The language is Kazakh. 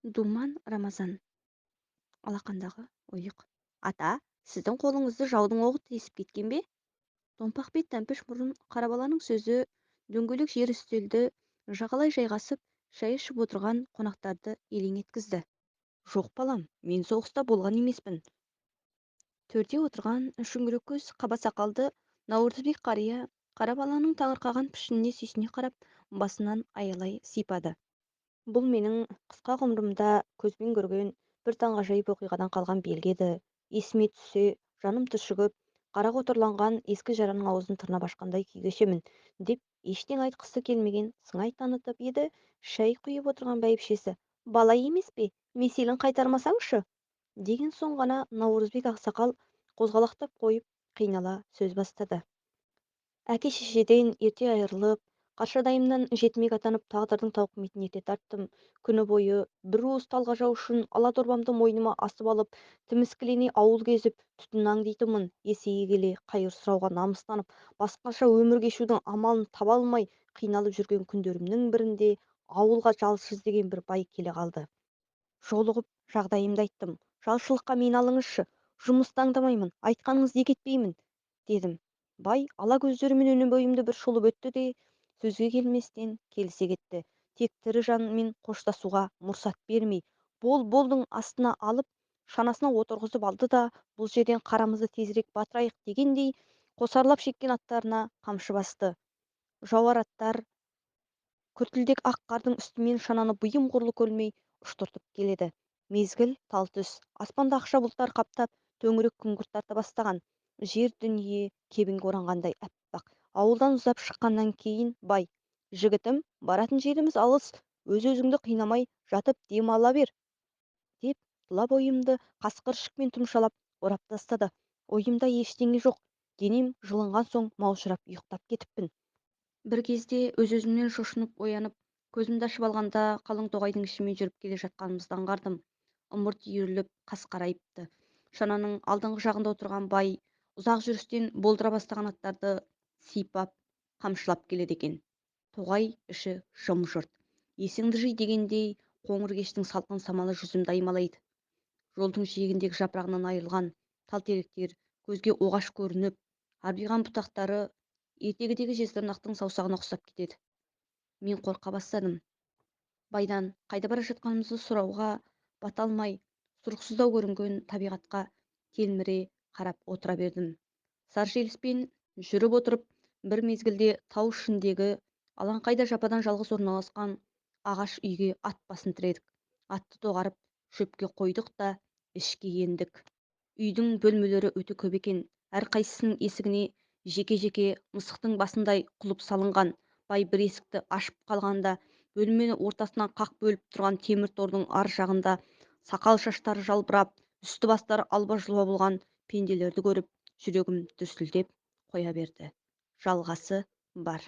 думан рамазан алақандағы ойық. Ата, сіздің қолыңызды жаудың оғы тесіп кеткен бе? Томпақ бет тәмпіш мұрын қара баланың сөзі дөңгелек жер үстелді жағалай жайғасып шай ішіп отырған қонақтарды елең еткізді. Жоқ балам, мен соғыста болған емеспін. Төрде отырған шүңірек көз қаба сақалды наурызбек қария қара баланың таңырқаған пішініне сүйсіне қарап басынан аялай сипады. Бұл менің қысқа ғұмырымда көзбен көрген бір таңғажайып оқиғадан қалған белгі еді. Есіме түссе, жаным түршігіп, қара қотырланған ескі жараның аузын тырнап ашқандай күй кешемін, деп ештеңе айтқысы келмеген сыңай танытып еді, шәй құйып отырған бәйбішесі: «Бала емес пе? Меселін қайтармасаңшы!» деген соң ғана Наурызбек ақсақал қозғалақтап қойып, қинала сөз бастады. Әке-шешеден ерте айырылып, қаршадайымнан жетімек атанып тағдырдың тауқыметін ерте тарттым. Күні бойы бір уыс талғажау үшін ала дорбамды мойныма асып алып, тіміскілене ауыл кезіп, түтін аңдитынмын. Есейе келе қайыр сұрауға намыстанып, басқаша өмір кешудің амалын таба алмай қиналып жүрген күндерімнің бірінде ауылға жалшы іздеген бір бай келе қалды. Жолығып жағдайымды айттым. «Жалшылыққа мені алыңызшы, жұмысты аңдамаймын, айтқаныңызды кетпеймін», дедім. Бай ала көздерімен өне бойымды бір шолып өтті де сөзге келместен келісе кетті. Тек тірі жанмен қоштасуға мұрсат бермей, болдың астына алып, шанасына отырғызып алды да бұл жерден қарамызды тезірек батырайық дегендей қосарлап шеккен аттарына қамшы басты. Жауар аттар күртілдек ақ қардың үстімен шананы бұйым құрлы көрмей ұштыртып келеді. Мезгіл тал түс, аспанда ақша бұлттар қаптап, төңірек күңгірт тарта бастаған. Жер дүние кебінге оранғандай әппақ. Ауылдан ұзап шыққаннан кейін бай: «Жігітім, баратын жеріміз алыс, өз-өзіңді қинамай жатып дем ала бер», деп тұла бойымды қасқыр ішікпен тұмшалап орап тастады. Ойымда ештеңе жоқ, денем жылынған соң маужырап ұйықтап кетіппін. Бір кезде өз-өзімнен шошынып оянып, көзімді ашып алғанда қалың тоғайдың ішімен жүріп келе жатқанымызды аңғардым. Ымырт үйіріліп, қас қарайыпты. Шананың алдыңғы жағында отырған бай ұзақ жүрістен болдыра бастаған аттарды сипап, қамшылап келеді екен. Тоғай іші жым-жырт. Есіңді жи дегендей, қоңыр кештің салқын самалы жүзімді аймалайды. Жолдың жиегіндегі жапырағынан айырылған тал-теректер көзге оғаш көрініп, арбиған бұтақтары ертегідегі жезтырнақтың саусағына ұқсап кетеді. Мен қорқа бастадым. Байдан қайда бара жатқанымызды сұрауға бата алмай, сұрықсыздау көрінген табиғатқа телміре қарап отыра бердім. Саржеліспен жүріп отырып, бір мезгілде тау ішіндегі алаңқайда жападан жалғыз орналасқан ағаш үйге ат басын тіредік. Атты доғарып шөпке қойдық та ішке ендік. Үйдің бөлмелері өте көп екен. Әрқайсысының есігіне жеке-жеке мысықтың басындай құлып салынған. Бай бір есікті ашып қалғанда, бөлмені ортасынан қақ бөліп тұрған темір тордың ар жағында сақал шаштары жалбырап, үсті бастары алба-жұлба болған пенделерді көріп, жүрегім дүрсілдеп қоя берді. Жалғасы бар.